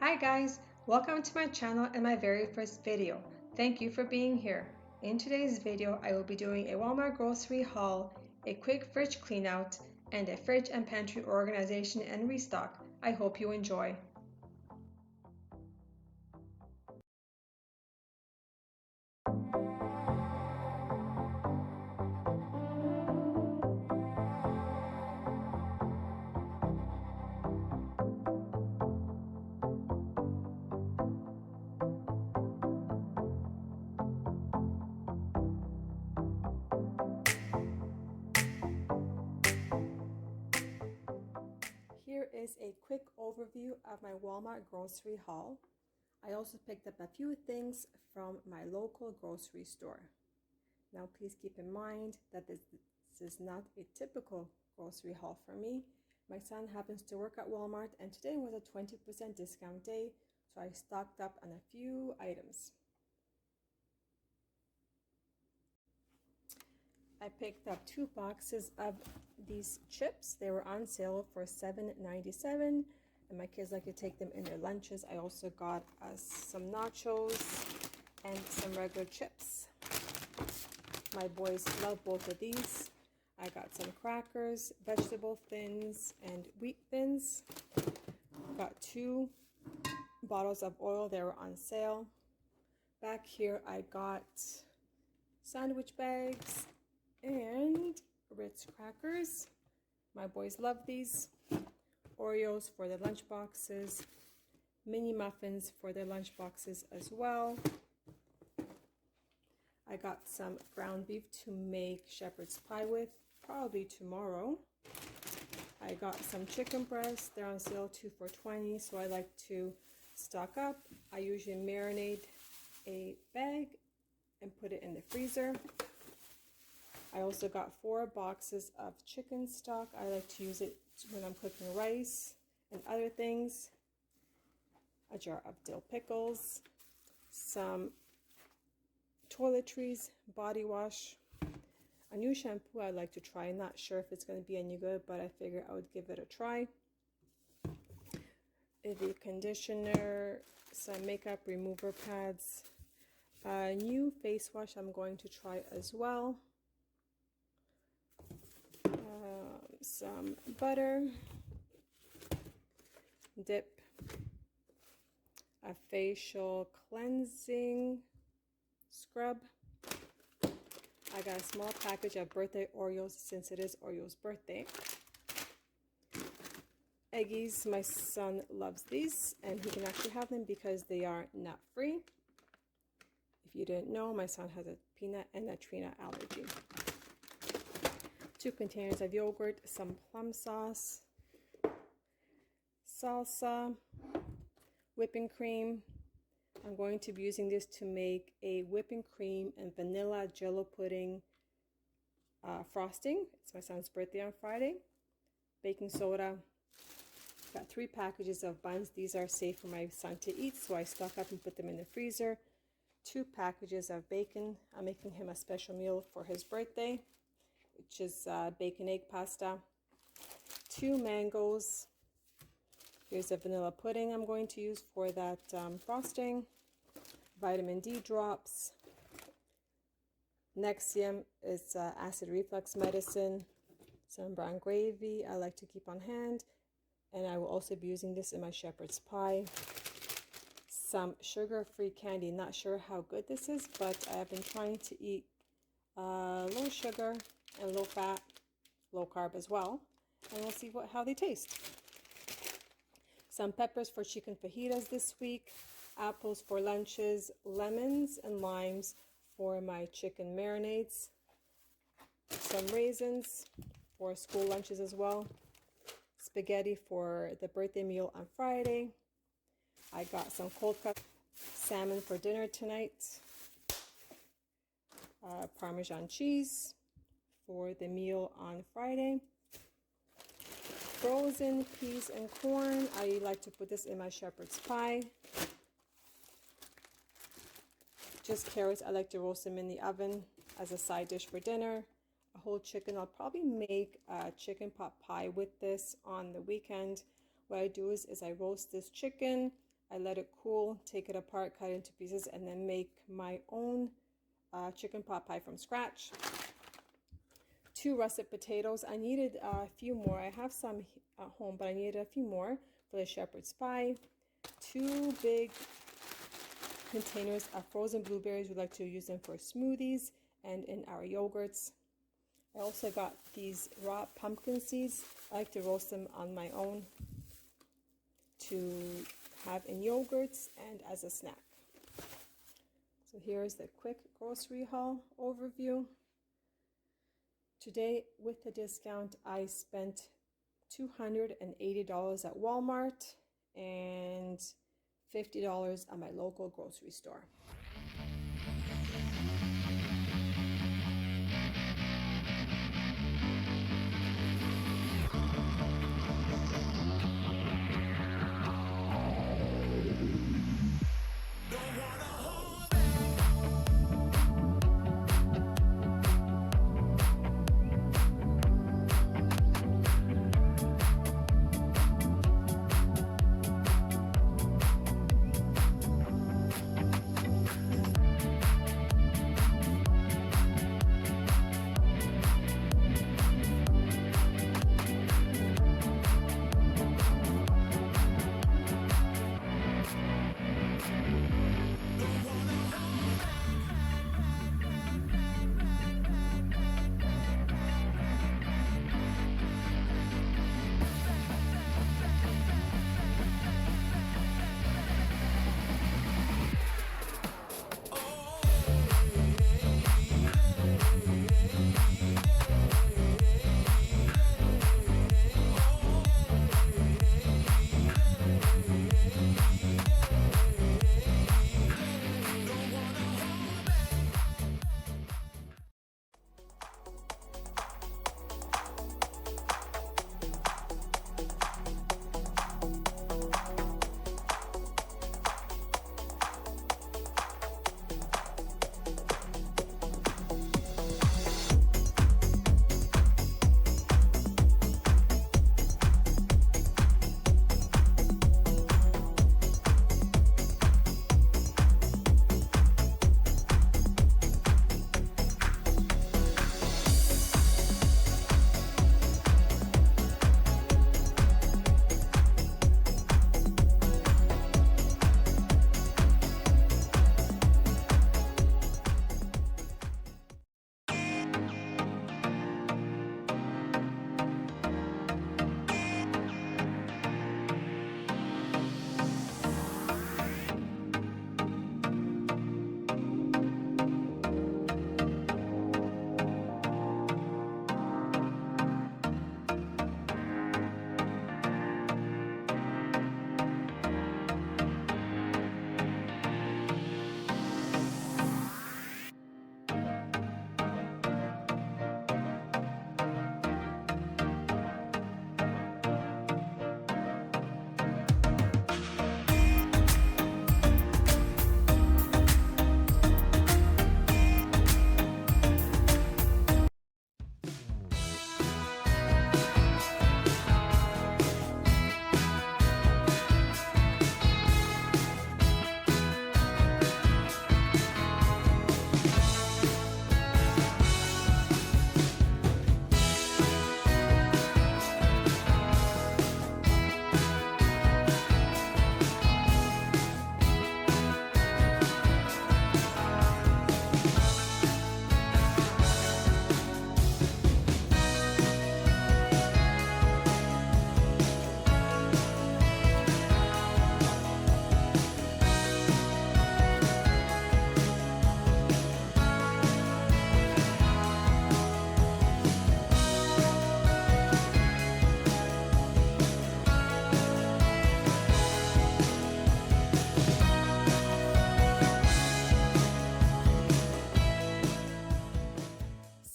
Hi guys, welcome to my channel and my very first video. Thank you for being here. In today's video, I will be doing a Walmart grocery haul, a quick fridge clean out, and a fridge and pantry organization and restock. I hope you enjoy. Here is a quick overview of my Walmart grocery haul. I also picked up a few things from my local grocery store. Now please keep in mind that this is not a typical grocery haul for me. My son happens to work at Walmart and today was a 20% discount day, so I stocked up on a few items. I picked up 2 boxes of these chips. They were on sale for $7.97 and my kids like to take them in their lunches. I also got us some nachos and some regular chips. My boys love both of these. I got some crackers, vegetable thins, and wheat thins. Got 2 bottles of oil. They were on sale. Back here I got sandwich bags and Ritz crackers. My boys love these. Oreos for their lunch boxes. Mini muffins for their lunch boxes as well. I got some ground beef to make shepherd's pie with, probably tomorrow. I got some chicken breasts. They're on sale 2 for $20, so I like to stock up. I usually marinate a bag and put it in the freezer. I also got 4 boxes of chicken stock. I like to use it when I'm cooking rice and other things. A jar of dill pickles, some toiletries, body wash, a new shampoo I like to try. I'm not sure if it's going to be any good, but I figure I would give it a try. The conditioner, some makeup remover pads, a new face wash I'm going to try as well. Some butter, dip, a facial cleansing scrub. I got a small package of birthday Oreos since it is Oreo's birthday. Eggies, my son loves these and he can actually have them because they are nut free. If you didn't know, my son has a peanut and a tree nut allergy. 2 containers of yogurt, some plum sauce, salsa, whipping cream. I'm going to be using this to make a whipping cream and vanilla jello pudding frosting. It's my son's birthday on Friday. Baking soda. Got 3 packages of buns. These are safe for my son to eat, so I stock up and put them in the freezer. 2 packages of bacon. I'm making him a special meal for his birthday, which is bacon egg pasta. 2 mangoes. Here's a vanilla pudding I'm going to use for that frosting. Vitamin D drops. Nexium is acid reflux medicine. Some brown gravy I like to keep on hand. And I will also be using this in my shepherd's pie. Some sugar-free candy. Not sure how good this is, but I have been trying to eat low sugar and low fat, low carb as well. And we'll see how they taste. Some peppers for chicken fajitas this week. Apples for lunches. Lemons and limes for my chicken marinades. Some raisins for school lunches as well. Spaghetti for the birthday meal on Friday. I got some cold cut salmon for dinner tonight. Parmesan cheese for the meal on Friday. Frozen peas and corn. I like to put this in my shepherd's pie. Just carrots. I like to roast them in the oven as a side dish for dinner. A whole chicken. I'll probably make a chicken pot pie with this on the weekend. What I do is I roast this chicken. I let it cool, take it apart, cut it into pieces, and then make my own chicken pot pie from scratch. 2 russet potatoes. I needed a few more. I have some at home, but I needed a few more for the shepherd's pie. 2 big containers of frozen blueberries. We like to use them for smoothies and in our yogurts. I also got these raw pumpkin seeds. I like to roast them on my own to have in yogurts and as a snack. So here's the quick grocery haul overview. Today with the discount, I spent $280 at Walmart and $50 at my local grocery store.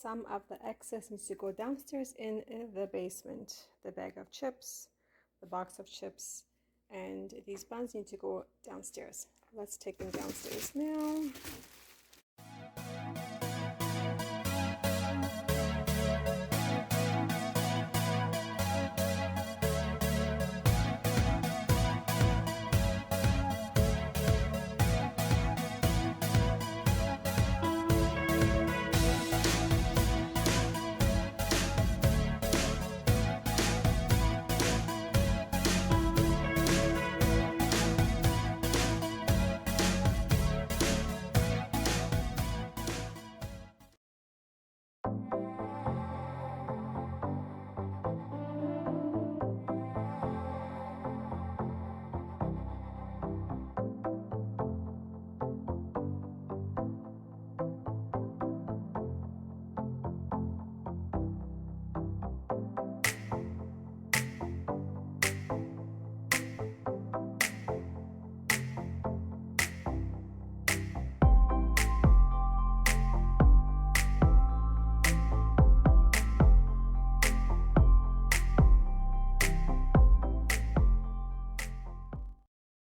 Some of the excess needs to go downstairs in the basement. The bag of chips, the box of chips, and these buns need to go downstairs. Let's take them downstairs now.